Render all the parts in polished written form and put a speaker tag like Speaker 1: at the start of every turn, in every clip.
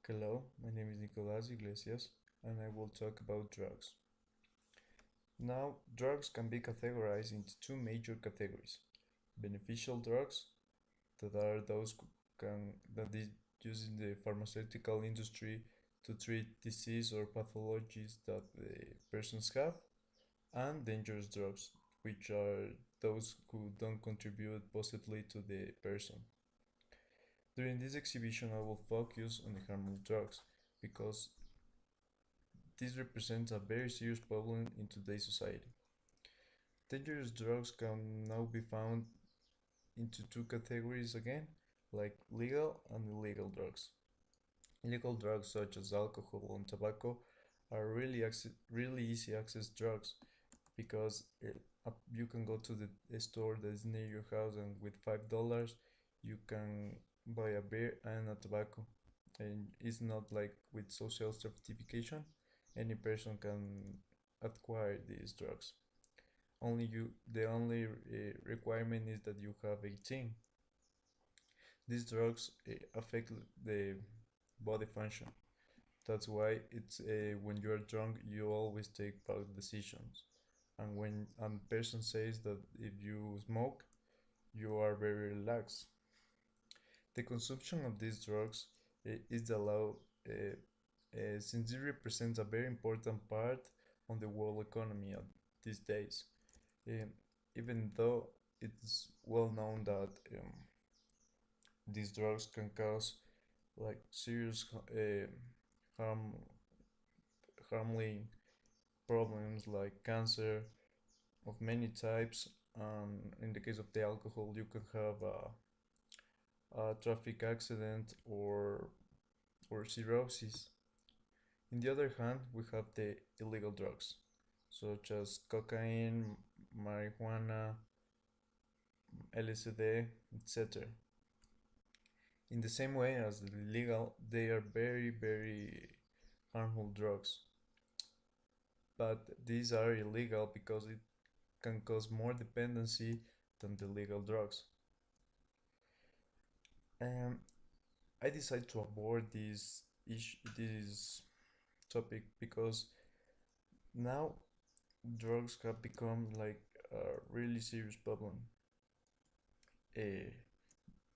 Speaker 1: Hello, my name is Nicolas Iglesias and I will talk about drugs. Now, drugs can be categorized into two major categories. Beneficial drugs, that are those that is used in the pharmaceutical industry to treat disease or pathologies that the persons have, and dangerous drugs, which are those who don't contribute positively to the person. During this exhibition, I will focus on the harmful drugs because this represents a very serious problem in today's society. Dangerous drugs can now be found into two categories again, like legal and illegal drugs. Illegal drugs such as alcohol and tobacco are really easy access drugs because you can go to the store that is near your house and with $5 you can buy a beer and a tobacco. And it's not like with social certification, any person can acquire these drugs. The only requirement is that you have 18. These drugs affect the body function. That's why it's when you are drunk, you always take bad decisions. And when a person says that if you smoke, you are very relaxed. The consumption of these drugs is allowed since it represents a very important part on the world economy these days. Um, Even though it's well known that these drugs can cause like serious harm, harming problems like cancer of many types. In the case of the alcohol, you can have a traffic accident or cirrhosis. In the other hand, we have the illegal drugs, such as cocaine, marijuana, LSD, etc. In the same way as the legal, they are very harmful drugs. But these are illegal because it can cause more dependency than the legal drugs. Um, I decided to avoid this topic because now drugs have become like a really serious problem. Uh,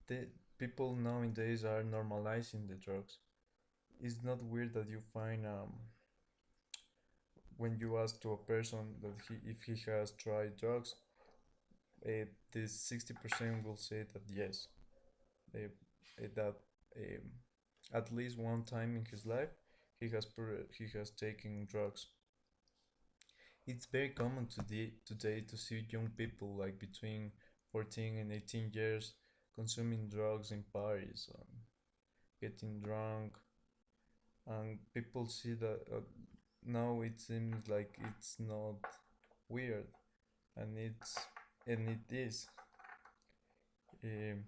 Speaker 1: the people nowadays are normalizing the drugs. It's not weird that you find when you ask to a person that if he has tried drugs, this 60% will say that yes, uh, that um, at least one time in his life he has taken drugs. It's very common today to see young people like between 14 and 18 years consuming drugs in parties, getting drunk, and people see that now it seems like it's not weird, and it is. Um,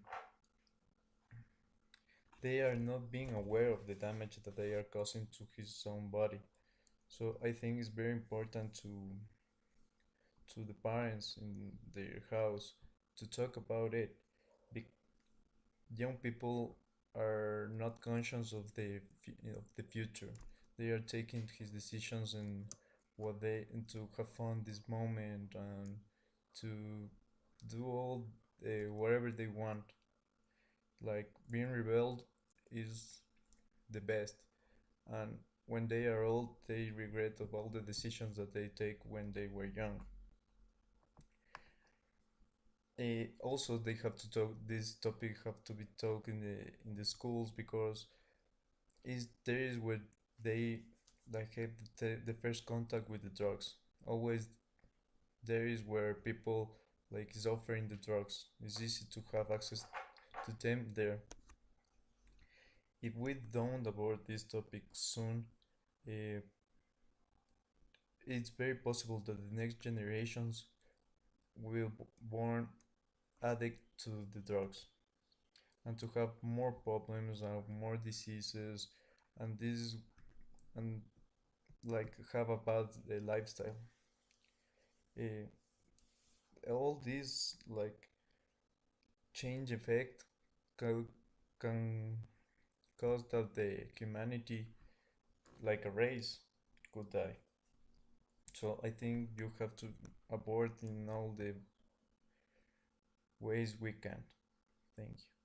Speaker 1: they are not being aware of the damage that they are causing to his own body. So I think it's very important to the parents in their house to talk about it. Be- Young people are not conscious of the future. They are taking his decisions and to have fun this moment and to do all whatever they want. Like being rebelled is the best, and when they are old, they regret of all the decisions that they take when they were young. Also, they have to talk. This topic have to be taught in the schools because is there is where they like have the first contact with the drugs. Always there is where people like is offering the drugs. It's easy to have access to them there. If we don't abort this topic soon, uh, it's very possible that the next generations will born addict to the drugs and to have more problems and more diseases and this and like have a bad lifestyle. Uh, all these like change effect can, can cause that the humanity, like a race, could die. So I think you have to abort in all the ways we can. Thank you.